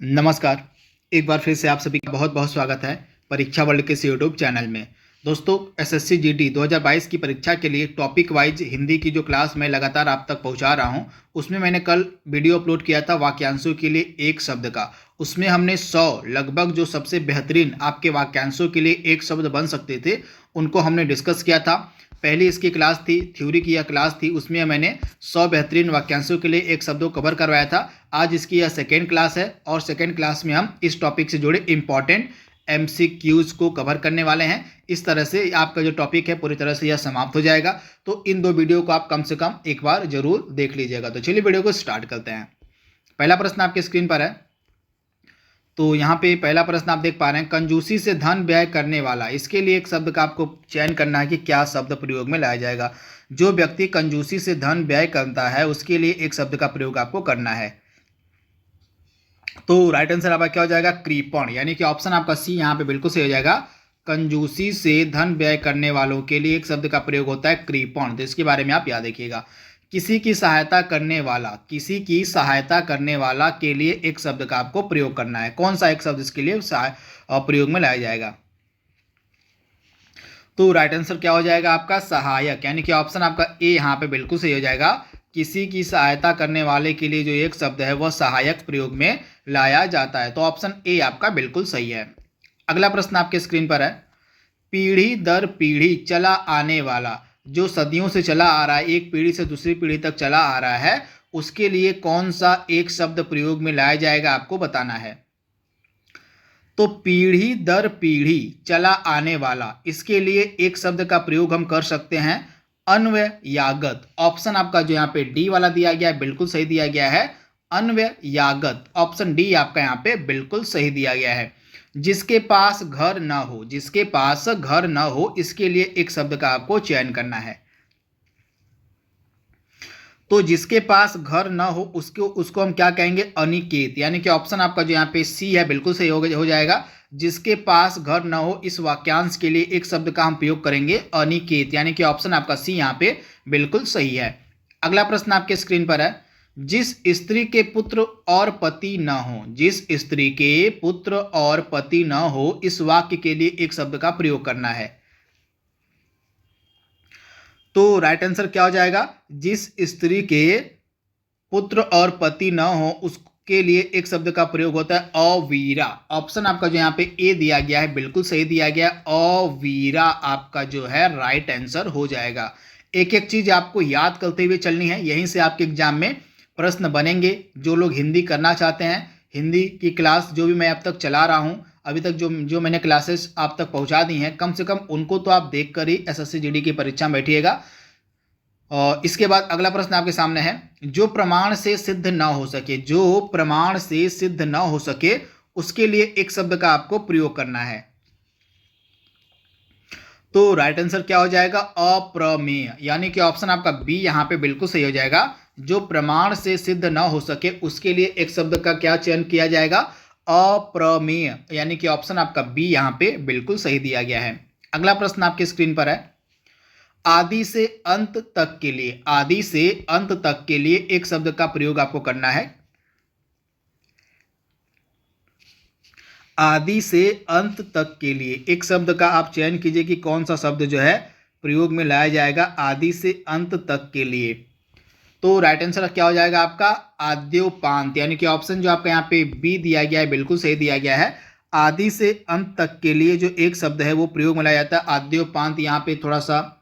नमस्कार। एक बार फिर से आप सभी का बहुत बहुत स्वागत है परीक्षा वर्ल्ड के इस यूट्यूब चैनल में। दोस्तों, एसएससी जीडी 2022 की परीक्षा के लिए टॉपिक वाइज हिंदी की जो क्लास मैं लगातार आप तक पहुंचा रहा हूं, उसमें मैंने कल वीडियो अपलोड किया था वाक्यांशों के लिए एक शब्द का। उसमें हमने 100 लगभग जो सबसे बेहतरीन आपके वाक्यांशों के लिए एक शब्द बन सकते थे, उनको हमने डिस्कस किया था। पहली इसकी क्लास थी, थ्योरी की यह क्लास थी, उसमें मैंने 100 बेहतरीन वाक्यांशों के लिए एक शब्द को कवर करवाया था। आज इसकी यह सेकेंड क्लास है और सेकेंड क्लास में हम इस टॉपिक से जुड़े इंपॉर्टेंट MCQs को कवर करने वाले हैं। इस तरह से आपका जो टॉपिक है पूरी तरह से यह समाप्त हो जाएगा। तो इन दो वीडियो को आप कम से कम एक बार जरूर देख लीजिएगा। तो चलिए वीडियो को स्टार्ट करते हैं। पहला प्रश्न आपके स्क्रीन पर है। तो यहाँ पे पहला प्रश्न आप देख पा रहे हैं, कंजूसी से धन व्यय करने वाला। इसके लिए एक शब्द का आपको चयन करना है कि क्या शब्द प्रयोग में लाया जाएगा। जो व्यक्ति कंजूसी से धन व्यय करता है उसके लिए एक शब्द का प्रयोग आपको करना है। तो राइट आंसर आपका क्या हो जाएगा? कृपण, यानी कि ऑप्शन आपका सी यहाँ पे बिल्कुल सही हो जाएगा। कंजूसी से धन व्यय करने वालों के लिए एक शब्द का प्रयोग होता है कृपण। तो इसके बारे में आप याद रखिएगा। किसी की सहायता करने वाला, किसी की सहायता करने वाला के लिए एक शब्द का आपको प्रयोग करना है। कौन सा एक शब्द इसके लिए प्रयोग में लाया जाएगा? तो राइट आंसर क्या हो जाएगा आपका? सहायक, यानी कि ऑप्शन आपका ए यहाँ पे बिल्कुल सही हो जाएगा। किसी की सहायता करने वाले के लिए जो एक शब्द है वह सहायक प्रयोग में लाया जाता है। तो ऑप्शन ए आपका बिल्कुल सही है। अगला प्रश्न आपके स्क्रीन पर है, पीढ़ी दर पीढ़ी चला आने वाला, जो सदियों से चला आ रहा है, एक पीढ़ी से दूसरी पीढ़ी तक चला आ रहा है, उसके लिए कौन सा एक शब्द प्रयोग में लाया जाएगा आपको बताना है। तो पीढ़ी दर पीढ़ी चला आने वाला, इसके लिए एक शब्द का प्रयोग हम कर सकते हैं अन्वयागत। ऑप्शन आपका जो यहाँ पे डी वाला दिया गया है बिल्कुल सही दिया गया है, अन्वयागत। ऑप्शन डी आपका यहाँ पे बिल्कुल सही दिया गया है। जिसके पास घर ना हो, जिसके पास घर ना हो, इसके लिए एक शब्द का आपको चयन करना है। तो जिसके पास घर ना हो उसको हम क्या कहेंगे? अनिकेत, यानी कि ऑप्शन आपका जो यहाँ पे सी है बिल्कुल सही हो जाएगा। जिसके पास घर ना हो, इस वाक्यांश के लिए एक शब्द का हम प्रयोग करेंगे अनिकेत, यानी कि ऑप्शन आपका सी यहाँ पे बिल्कुल सही है। अगला प्रश्न आपके स्क्रीन पर है, जिस स्त्री के पुत्र और पति न हो, जिस स्त्री के पुत्र और पति न हो, इस वाक्य के लिए एक शब्द का प्रयोग करना है। तो राइट आंसर क्या हो जाएगा? जिस स्त्री के पुत्र और पति न हो उसके लिए एक शब्द का प्रयोग होता है अवीरा। ऑप्शन आपका जो यहाँ पे ए दिया गया है बिल्कुल सही दिया गया है, अवीरा आपका जो है राइट आंसर हो जाएगा। एक एक चीज आपको याद करते हुए चलनी है, यहीं से आपके एग्जाम में प्रश्न बनेंगे। जो लोग हिंदी करना चाहते हैं, हिंदी की क्लास जो भी मैं अब तक चला रहा हूं, अभी तक जो मैंने क्लासेस आप तक पहुंचा दी हैं, कम से कम उनको तो आप देख कर ही एसएससी जीडी की परीक्षा में बैठिएगा। और इसके बाद अगला प्रश्न आपके सामने है, जो प्रमाण से सिद्ध ना हो सके, जो प्रमाण से सिद्ध ना हो सके, उसके लिए एक शब्द का आपको प्रयोग करना है। तो राइट आंसर क्या हो जाएगा? अप्रमेय, यानी कि ऑप्शन आपका बी यहां पे बिल्कुल सही हो जाएगा। जो प्रमाण से सिद्ध ना हो सके उसके लिए एक शब्द का क्या चयन किया जाएगा? अप्रमेय, यानी कि ऑप्शन आपका बी यहां पे बिल्कुल सही दिया गया है। अगला प्रश्न आपके स्क्रीन पर है, आदि से अंत तक के लिए, आदि से अंत तक के लिए एक शब्द का प्रयोग आपको करना है। आदि से अंत तक के लिए एक शब्द का आप चयन कीजिए कि कौन सा शब्द जो है प्रयोग में लाया जाएगा आदि से अंत तक के लिए। तो राइट आंसर क्या हो जाएगा आपका? आद्योपांत, यानी कि ऑप्शन जो आपका यहाँ पे बी दिया गया है बिल्कुल सही दिया गया है। आदि से अंत तक के लिए जो एक शब्द है वो प्रयोग में लाया जाता है आद्योपांत। यहाँ पे थोड़ा सा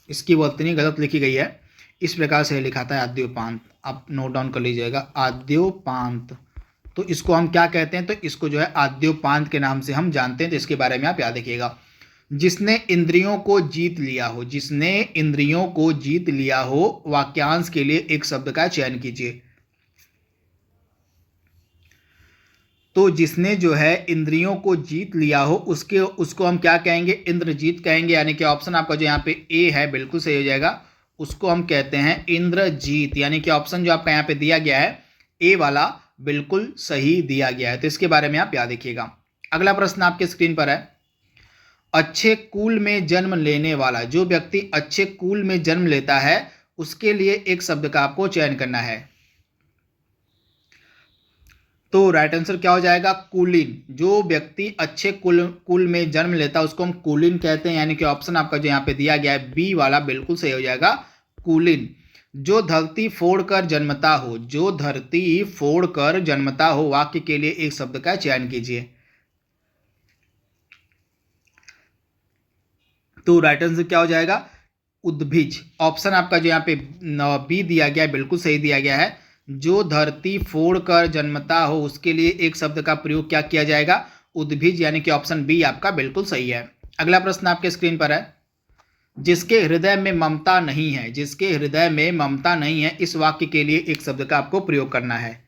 इसकी वर्तनी गलत लिखी गई है, इस प्रकार से लिखा था आद्योपांत, आप नोट डाउन कर लीजिएगा आद्योपांत। तो इसको हम क्या कहते हैं? तो इसको जो है आद्योपांत के नाम से हम जानते हैं। तो इसके बारे में आप याद रखिएगा। जिसने इंद्रियों को जीत लिया हो, जिसने इंद्रियों को जीत लिया हो, वाक्यांश के लिए एक शब्द का चयन कीजिए। तो जिसने जो है इंद्रियों को जीत लिया हो उसको हम क्या कहेंगे? इंद्रजीत कहेंगे, यानी कि ऑप्शन आपका जो यहाँ पे ए है बिल्कुल सही हो जाएगा। उसको हम कहते हैं इंद्रजीत, यानी कि ऑप्शन जो आपका यहाँ पे दिया गया है ए वाला बिल्कुल सही दिया गया है। तो इसके बारे में आप याद रखिएगा। अगला प्रश्न आपके स्क्रीन पर है, अच्छे कुल में जन्म लेने वाला, जो व्यक्ति अच्छे कुल में जन्म लेता है उसके लिए एक शब्द का आपको चयन करना है। तो राइट आंसर क्या हो जाएगा? कुलीन। जो व्यक्ति अच्छे कुल में जन्म लेता है उसको हम कुलीन कहते हैं, यानी कि ऑप्शन आपका जो यहाँ पे दिया गया है बी वाला बिल्कुल सही हो जाएगा, कुलीन। जो धरती फोड़कर जन्मता हो, जो धरती फोड़कर जन्मता हो, वाक्य के लिए एक शब्द का चयन कीजिए। तो राइट आंसर क्या हो जाएगा? उद्भिज। ऑप्शन आपका जो यहाँ पे बी दिया गया है बिल्कुल सही दिया गया है। जो धरती फोड़कर जन्मता हो उसके लिए एक शब्द का प्रयोग क्या किया जाएगा? उद्भिज, यानी कि ऑप्शन बी आपका बिल्कुल सही है। अगला प्रश्न आपके स्क्रीन पर है, जिसके हृदय में ममता नहीं है, जिसके हृदय में ममता नहीं है, इस वाक्य के लिए एक शब्द का आपको प्रयोग करना है।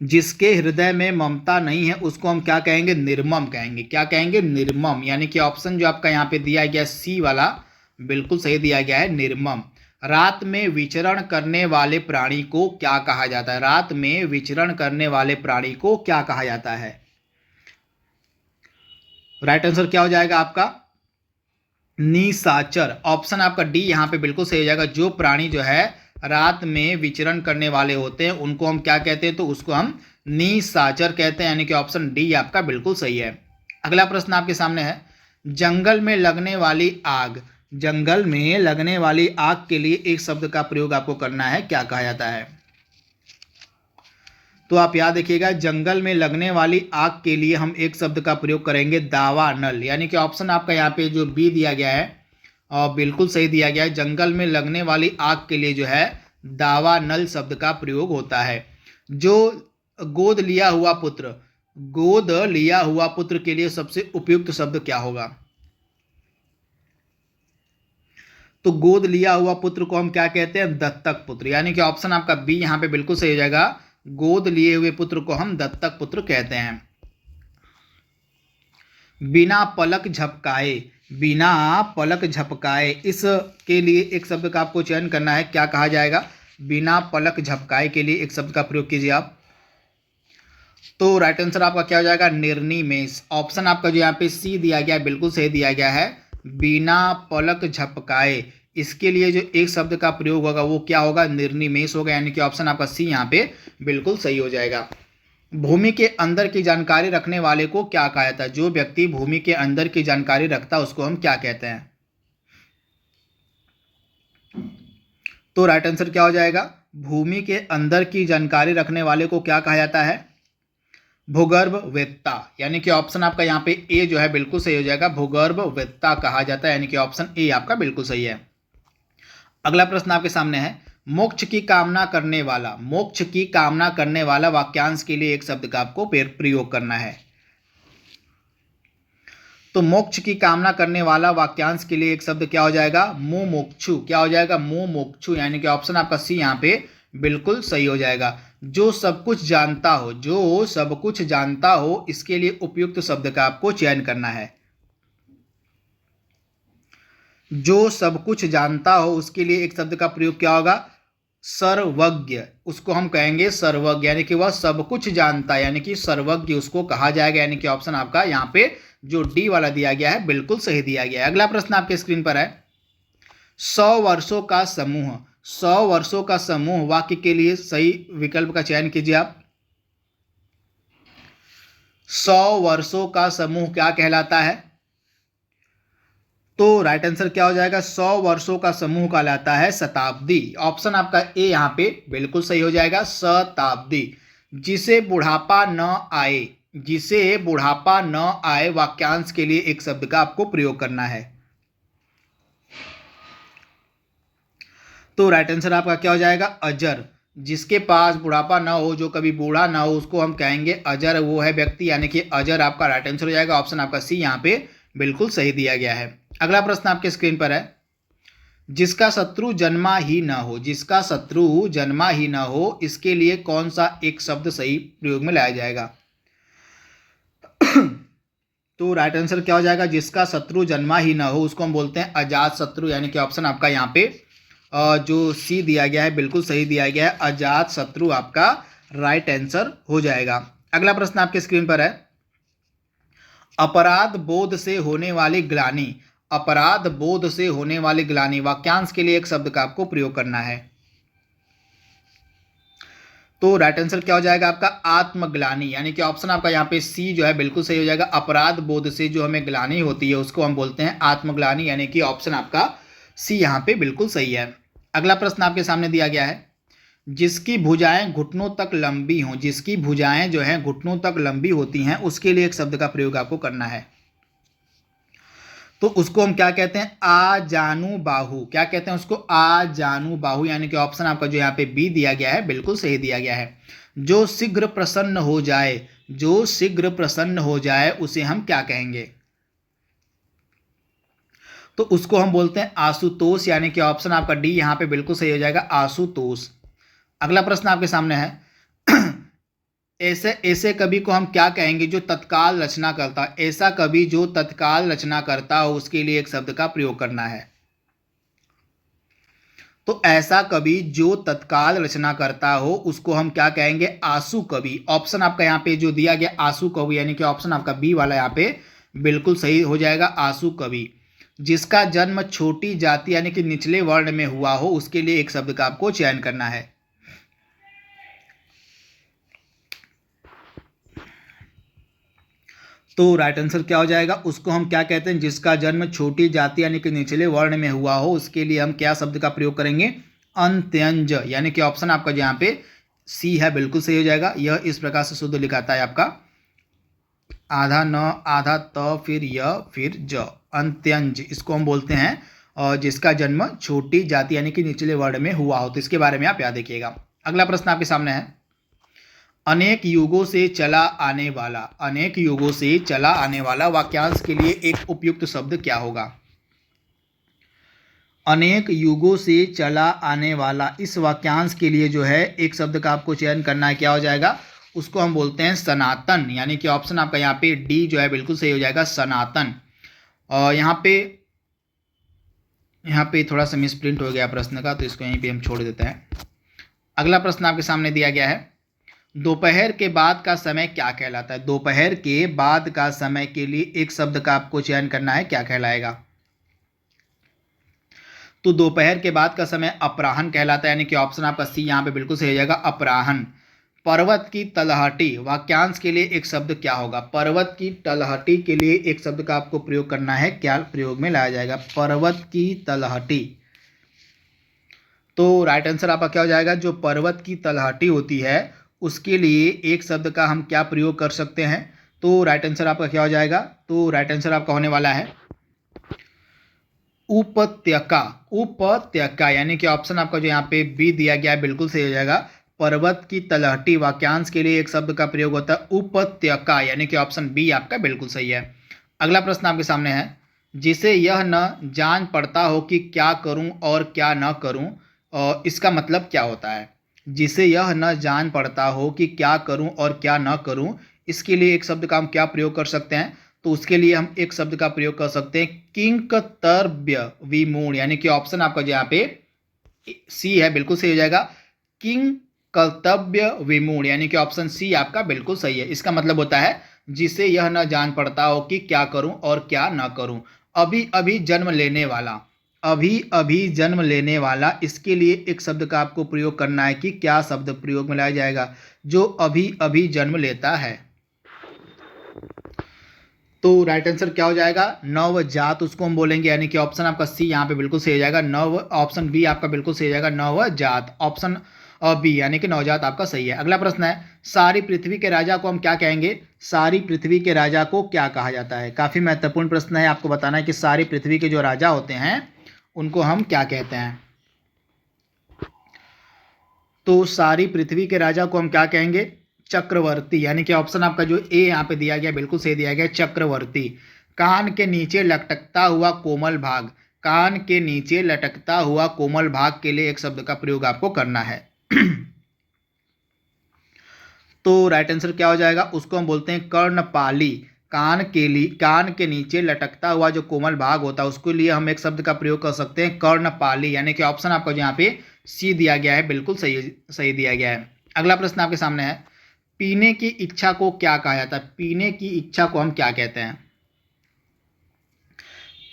जिसके हृदय में ममता नहीं है उसको हम क्या कहेंगे? निर्मम कहेंगे। क्या कहेंगे? निर्मम, यानी कि ऑप्शन जो आपका यहाँ पे दिया गया सी वाला बिल्कुल सही दिया गया है, निर्मम। रात में विचरण करने वाले प्राणी को क्या कहा जाता है? रात में विचरण करने वाले प्राणी को क्या कहा जाता है? राइट आंसर क्या हो जाएगा आपका? निशाचर। ऑप्शन आपका डी यहाँ पे बिल्कुल सही हो जाएगा। जो प्राणी जो है रात में विचरण करने वाले होते हैं उनको हम क्या कहते हैं? तो उसको हम निशाचर कहते हैं, यानी कि ऑप्शन डी आपका बिल्कुल सही है। अगला प्रश्न आपके सामने है, जंगल में लगने वाली आग, जंगल में लगने वाली आग के लिए एक शब्द का प्रयोग आपको करना है, क्या कहा जाता है? तो आप याद रखिएगा, जंगल में लगने वाली आग के लिए हम एक शब्द का प्रयोग करेंगे, दावानल, यानी कि ऑप्शन आपका यहाँ पे जो बी दिया गया है और बिल्कुल सही दिया गया है। जंगल में लगने वाली आग के लिए जो है दावानल शब्द का प्रयोग होता है। जो गोद लिया हुआ पुत्र, गोद लिया हुआ पुत्र के लिए सबसे उपयुक्त शब्द क्या होगा? तो गोद लिया हुआ पुत्र को हम क्या कहते हैं? दत्तक पुत्र, यानी कि ऑप्शन आपका बी यहाँ पे बिल्कुल सही हो जाएगा। गोद लिए हुए पुत्र को हम दत्तक पुत्र कहते हैं। बिना पलक झपकाए, बिना पलक झपकाए, इसके लिए एक शब्द का आपको चयन करना है, क्या कहा जाएगा? बिना पलक झपकाए के लिए एक शब्द का प्रयोग कीजिए आप। तो राइट आंसर आपका क्या हो जाएगा? निर्निमेष। ऑप्शन आपका जो यहाँ पे सी दिया गया है बिल्कुल सही दिया गया है, बिना पलक झपकाए। इसके लिए जो एक शब्द का प्रयोग होगा वो क्या होगा? निर्निमेष होगा, यानी कि ऑप्शन आपका सी यहाँ पे बिल्कुल सही हो जाएगा। भूमि के अंदर की जानकारी रखने वाले को क्या कहा जाता है? जो व्यक्ति भूमि के अंदर की जानकारी रखता है उसको हम क्या कहते हैं? तो राइट आंसर क्या हो जाएगा? भूमि के अंदर की जानकारी रखने वाले को क्या कहा जाता है? भूगर्भवेत्ता, यानी कि ऑप्शन आपका यहाँ पे ए जो है बिल्कुल सही हो जाएगा, भूगर्भवेत्ता कहा जाता है, यानी कि ऑप्शन ए आपका बिल्कुल सही है। अगला प्रश्न आपके सामने है, मोक्ष की कामना करने वाला, मोक्ष की कामना करने वाला वाक्यांश के लिए एक शब्द का आपको प्रयोग करना है। तो मोक्ष की कामना करने वाला वाक्यांश के लिए एक शब्द क्या हो जाएगा? मुमुक्षु। क्या हो जाएगा? मुमुक्षु, यानी कि ऑप्शन आपका सी यहाँ पे बिल्कुल सही हो जाएगा। जो सब कुछ जानता हो, जो सब कुछ जानता हो, इसके लिए उपयुक्त शब्द का आपको चयन करना है। जो सब कुछ जानता हो उसके लिए एक शब्द का प्रयोग क्या होगा? सर्वज्ञ। उसको हम कहेंगे सर्वज्ञ, यानी कि वह सब कुछ जानता है, यानी कि सर्वज्ञ उसको कहा जाएगा, यानी कि ऑप्शन आपका यहाँ पे जो डी वाला दिया गया है बिल्कुल सही दिया गया है। अगला प्रश्न आपके स्क्रीन पर है, 100 वर्षों का समूह, 100 वर्षों का समूह वाक्य के लिए सही विकल्प का चयन कीजिए आप। 100 वर्षों का समूह क्या कहलाता है? तो राइट आंसर क्या हो जाएगा? 100 वर्षों का समूह कहलाता है शताब्दी। ऑप्शन आपका ए यहाँ पे बिल्कुल सही हो जाएगा, शताब्दी। जिसे बुढ़ापा न आए, जिसे बुढ़ापा न आए वाक्यांश के लिए एक शब्द का आपको प्रयोग करना है। तो राइट आंसर आपका क्या हो जाएगा? अजर। जिसके पास बुढ़ापा ना हो, जो कभी बूढ़ा ना हो, उसको हम कहेंगे अजर, वो है व्यक्ति, यानी कि अजर आपका राइट आंसर हो जाएगा। ऑप्शन आपका सी यहाँ पे बिल्कुल सही दिया गया है। अगला प्रश्न आपके स्क्रीन पर है, जिसका शत्रु जन्मा ही ना हो, जिसका शत्रु जन्मा ही ना हो, इसके लिए कौन सा एक शब्द सही प्रयोग में लाया जाएगा? तो राइट आंसर क्या हो जाएगा? जिसका शत्रु जन्मा ही ना हो उसको हम बोलते हैं अजात शत्रु, यानी कि ऑप्शन आपका यहाँ पे जो सी दिया गया है बिल्कुल सही दिया गया है, अजात शत्रु आपका राइट आंसर हो जाएगा। अगला प्रश्न आपके स्क्रीन पर है, अपराध बोध से होने वाली ग्लानि, अपराध बोध से होने वाली ग्लानि वाक्यांश के लिए एक शब्द का आपको प्रयोग करना है। तो राइट आंसर क्या हो जाएगा आपका आत्मग्लानि, यानी कि ऑप्शन आपका यहाँ पे सी जो है बिल्कुल सही हो जाएगा। अपराध बोध से जो हमें ग्लानि होती है उसको हम बोलते हैं आत्मग्लानि, यानी कि ऑप्शन आपका सी यहाँ पे बिल्कुल सही है। अगला प्रश्न आपके सामने दिया गया है, जिसकी भुजाएं घुटनों तक लंबी हों, जिसकी भुजाएं जो हैं घुटनों तक लंबी होती हैं, उसके लिए एक शब्द का प्रयोग आपको करना है। तो उसको हम क्या कहते हैं, आजानु बाहु। क्या कहते हैं उसको, आजानु बाहु, यानी कि ऑप्शन आपका जो यहाँ पे बी दिया गया है बिल्कुल सही दिया गया है। जो शीघ्र प्रसन्न हो जाए, जो शीघ्र प्रसन्न हो जाए उसे हम क्या कहेंगे, तो उसको हम बोलते हैं आशुतोष, यानी कि ऑप्शन आपका डी यहाँ पे बिल्कुल सही हो जाएगा, आशुतोष। अगला प्रश्न आपके सामने है, ऐसे ऐसे कवि को हम क्या कहेंगे जो तत्काल रचना करता, ऐसा कवि जो तत्काल रचना करता हो उसके लिए एक शब्द का प्रयोग करना है। तो ऐसा कवि जो तत्काल रचना करता हो उसको हम क्या कहेंगे, आशु कवि। ऑप्शन आपका यहाँ पे जो दिया गया आशु कवि, यानी कि ऑप्शन आपका बी वाला यहाँ पे बिल्कुल सही हो जाएगा, आशु कवि। जिसका जन्म छोटी जाति यानी कि निचले वर्ण में हुआ हो उसके लिए एक शब्द का आपको चयन करना है। तो राइट आंसर क्या हो जाएगा, उसको हम क्या कहते हैं, जिसका जन्म छोटी जाति यानी कि निचले वर्ण में हुआ हो उसके लिए हम क्या शब्द का प्रयोग करेंगे, अंत्यंज, यानी कि ऑप्शन आपका जो यहाँ पे सी है बिल्कुल सही हो जाएगा। यह इस प्रकार से शुद्ध लिखाता है आपका आधा न आधा त फिर य फिर ज, अंत्यंज इसको हम बोलते हैं, और जिसका जन्म छोटी जाति यानी कि निचले वर्ण में हुआ हो। तो इसके बारे में आप याद रखिएगा। अगला प्रश्न आपके सामने है, अनेक युगों से चला आने वाला, अनेक युगों से चला आने वाला वाक्यांश के लिए एक उपयुक्त शब्द क्या होगा। अनेक युगों से चला आने वाला, इस वाक्यांश के लिए जो है एक शब्द का आपको चयन करना है, क्या हो जाएगा, उसको हम बोलते हैं सनातन, यानी कि ऑप्शन आपका यहाँ पे डी जो है बिल्कुल सही हो जाएगा, सनातन। और यहाँ पे थोड़ा सा मिसप्रिंट हो गया प्रश्न का, तो इसको यहीं पे हम छोड़ देते हैं। अगला प्रश्न आपके सामने दिया गया है, दोपहर के बाद का समय क्या कहलाता है। दोपहर के बाद का समय के लिए एक शब्द का आपको चयन करना है, क्या कहलाएगा। तो दोपहर के बाद का समय अपराह्न कहलाता है, यानी कि ऑप्शन आपका सी यहाँ पे बिल्कुल सही हो जाएगा, अपराह्न। पर्वत की तलहटी वाक्यांश के लिए एक शब्द क्या होगा, पर्वत की तलहटी के लिए एक शब्द का आपको प्रयोग करना है, क्या प्रयोग में लाया जाएगा, पर्वत की तलहटी। तो राइट आंसर आपका क्या हो जाएगा, जो पर्वत की तलहटी होती है उसके लिए एक शब्द का हम क्या प्रयोग कर सकते हैं। तो राइट आंसर आपका क्या हो जाएगा, तो राइट आंसर आपका होने वाला है उपत्यका, उपत्यका, यानी कि ऑप्शन आपका जो यहाँ पे बी दिया गया है बिल्कुल सही हो जाएगा। पर्वत की तलहटी वाक्यांश के लिए एक शब्द का प्रयोग होता है उपत्यका, यानी कि ऑप्शन बी आपका बिल्कुल सही है। अगला प्रश्न आपके सामने है, जिसे यह न जान पड़ता हो कि क्या करूं और क्या न करूं, और इसका मतलब क्या होता है। जिसे यह न जान पड़ता हो कि क्या करूं और क्या न करूं, इसके लिए एक शब्द का हम क्या प्रयोग कर सकते हैं। तो उसके लिए हम एक शब्द का प्रयोग कर सकते हैं किंकतर्भ्य विमूढ़, यानी कि ऑप्शन आपका जो यहाँ पे सी है बिल्कुल सही हो जाएगा, किंग कर्तव्य विमूढ़, यानी कि ऑप्शन सी आपका बिल्कुल सही है। इसका मतलब होता है जिसे यह न जान पड़ता हो कि क्या करूं और क्या न करूं। अभी अभी जन्म लेने वाला, अभी अभी जन्म लेने वाला, इसके लिए एक शब्द का आपको प्रयोग करना है कि क्या शब्द प्रयोग में लाया जाएगा, जो अभी अभी जन्म लेता है। तो राइट आंसर क्या हो जाएगा, नवजात उसको हम बोलेंगे, यानी कि ऑप्शन आपका सी यहाँ पे बिल्कुल सही हो जाएगा, नव, ऑप्शन बी आपका बिल्कुल सही हो जाएगा, नवजात, ऑप्शन बी यानी कि नवजात आपका सही है। अगला प्रश्न है, सारी पृथ्वी के राजा को हम क्या कहेंगे, सारी पृथ्वी के राजा को क्या कहा जाता है। काफी महत्वपूर्ण प्रश्न है, आपको बताना है कि सारी पृथ्वी के जो राजा होते हैं उनको हम क्या कहते हैं। तो सारी पृथ्वी के राजा को हम क्या कहेंगे, चक्रवर्ती, यानी कि ऑप्शन आपका जो ए यहाँ पे दिया गया बिल्कुल सही दिया गया, चक्रवर्ती। कान के नीचे लटकता हुआ कोमल भाग, कान के नीचे लटकता हुआ कोमल भाग के लिए एक शब्द का प्रयोग आपको करना है। तो राइट आंसर क्या हो जाएगा, उसको हम बोलते हैं कर्णपाली। कान के नीचे लटकता हुआ जो कोमल भाग होता है उसके लिए हम एक शब्द का प्रयोग कर सकते हैं कर्णपाली, यानी कि ऑप्शन आपका जो यहाँ पे सी दिया गया है बिल्कुल सही दिया गया है। अगला प्रश्न आपके सामने है, पीने की इच्छा को क्या कहा जाता है। पीने की इच्छा को हम क्या कहते हैं,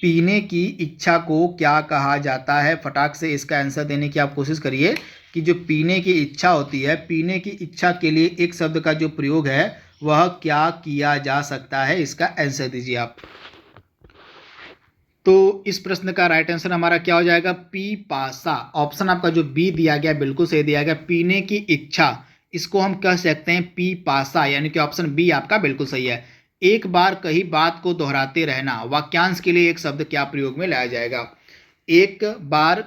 पीने की इच्छा को क्या कहा जाता है। फटाक से इसका आंसर देने की आप कोशिश करिए कि जो पीने की इच्छा होती है, पीने की इच्छा के लिए एक शब्द का जो प्रयोग है वह क्या किया जा सकता है, इसका आंसर दीजिए आप। तो इस प्रश्न का राइट आंसर हमारा क्या हो जाएगा, पीपासा। ऑप्शन आपका जो बी दिया गया बिल्कुल सही दिया गया, पीने की इच्छा, इसको हम कह सकते हैं पीपासा, यानी कि ऑप्शन बी आपका बिल्कुल सही है। एक बार कही बात को दोहराते रहना, वाक्यांश के लिए एक शब्द क्या प्रयोग में लाया जाएगा। एक बार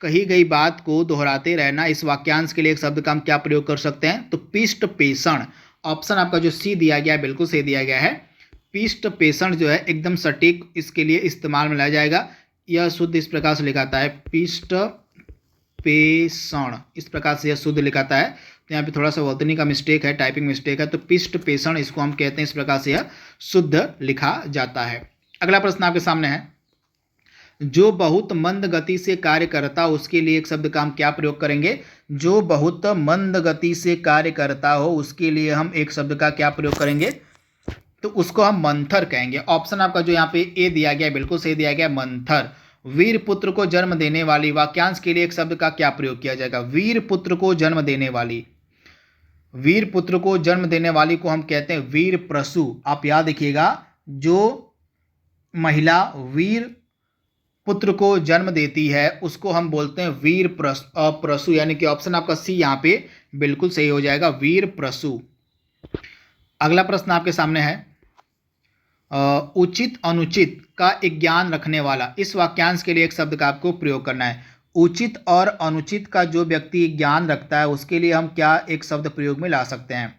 कही गई बात को दोहराते रहना, इस वाक्यांश के लिए एक शब्द का हम क्या प्रयोग कर सकते हैं, तो पिष्ट पेषण। ऑप्शन आपका जो सी दिया गया है बिल्कुल सही दिया गया है। पिष्ट पेषण जो है एकदम सटीक इसके लिए इस्तेमाल में लाया जाएगा। यह शुद्ध इस प्रकार से लिखाता है, पिष्ट पेषण, इस प्रकार से यह शुद्ध लिखाता है। तो यहाँ पे थोड़ा सा वर्तनी का मिस्टेक है, टाइपिंग मिस्टेक है, तो पिष्ट पेषण इसको हम कहते हैं, इस प्रकार से यह शुद्ध लिखा जाता है। अगला प्रश्न आपके सामने है, जो बहुत मंद गति से कार्य करता हो उसके लिए एक शब्द का हम क्या प्रयोग करेंगे। जो बहुत मंद गति से कार्य करता हो उसके लिए हम एक शब्द का क्या प्रयोग करेंगे, तो उसको हम मंथर कहेंगे। ऑप्शन आपका जो यहाँ पे ए दिया गया बिल्कुल सही दिया गया, मंथर। वीर पुत्र को जन्म देने वाली, वाक्यांश के लिए एक शब्द का क्या प्रयोग किया जाएगा, वीर पुत्र को जन्म देने वाली। वीर पुत्र को जन्म देने वाली को हम कहते हैं वीर प्रसू। आप याद रखिएगा, जो महिला वीर पुत्र को जन्म देती है उसको हम बोलते हैं वीर प्रसू, यानी कि ऑप्शन आपका सी यहाँ पे बिल्कुल सही हो जाएगा, वीर प्रसू। अगला प्रश्न आपके सामने है, उचित अनुचित का एक ज्ञान रखने वाला, इस वाक्यांश के लिए एक शब्द का आपको प्रयोग करना है। उचित और अनुचित का जो व्यक्ति ज्ञान रखता है उसके लिए हम क्या एक शब्द प्रयोग में ला सकते हैं,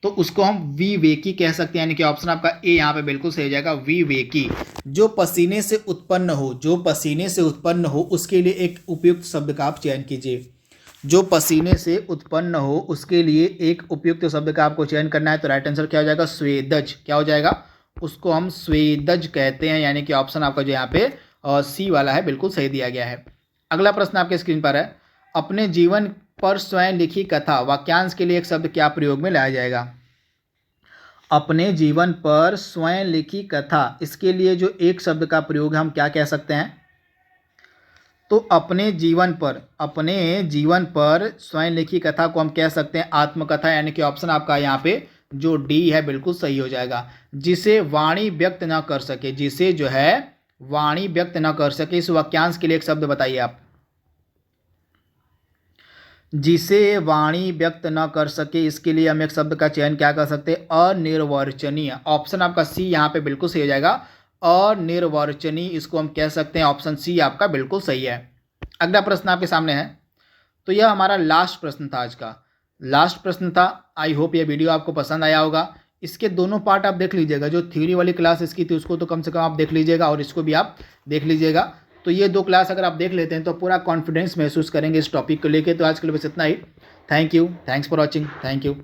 तो उसको हम विवेकी कह सकते हैं, यानी कि ऑप्शन आपका ए यहाँ पे बिल्कुल सही हो जाएगा, विवेकी। जो पसीने से उत्पन्न हो, जो पसीने से उत्पन्न हो उसके लिए एक उपयुक्त शब्द का आप चयन कीजिए। जो पसीने से उत्पन्न हो उसके लिए एक उपयुक्त शब्द का आपको चयन करना है, तो राइट आंसर क्या हो जाएगा, स्वेदज। क्या हो जाएगा, उसको हम स्वेदज कहते हैं, यानी कि ऑप्शन आपका जो यहाँ पे सी वाला है बिल्कुल सही दिया गया है। अगला प्रश्न आपके स्क्रीन पर है, अपने जीवन पर स्वयं लिखी कथा, वाक्यांश के लिए एक शब्द क्या प्रयोग में लाया जाएगा। अपने जीवन पर स्वयं लिखी कथा, इसके लिए जो एक शब्द का प्रयोग हम क्या कह सकते हैं, तो अपने जीवन पर स्वयं लिखी कथा को हम कह सकते हैं आत्मकथा, यानी कि ऑप्शन आपका यहाँ पे जो डी है बिल्कुल सही हो जाएगा। जिसे वाणी व्यक्त न कर सके, जिसे जो है वाणी व्यक्त न कर सके, इस वाक्यांश के लिए एक शब्द बताइए आप। जिसे वाणी व्यक्त न कर सके, इसके लिए हम एक शब्द का चयन क्या कर सकते हैं, अनिर्वचनीय। ऑप्शन आपका सी यहाँ पे बिल्कुल सही हो जाएगा, अनिर्वचनीय, इसको हम कह सकते हैं, ऑप्शन सी आपका बिल्कुल सही है। अगला प्रश्न आपके सामने है, तो यह हमारा लास्ट प्रश्न था, आज का लास्ट प्रश्न था। आई होप ये वीडियो आपको पसंद आया होगा। इसके दोनों पार्ट आप देख लीजिएगा, जो थ्योरी वाली क्लास इसकी थी उसको तो कम से कम आप देख लीजिएगा और इसको भी आप देख लीजिएगा। तो ये दो क्लास अगर आप देख लेते हैं तो पूरा कॉन्फिडेंस महसूस करेंगे इस टॉपिक को लेके। तो आज के लिए बस इतना ही। Thank you, thanks for watching, thank you.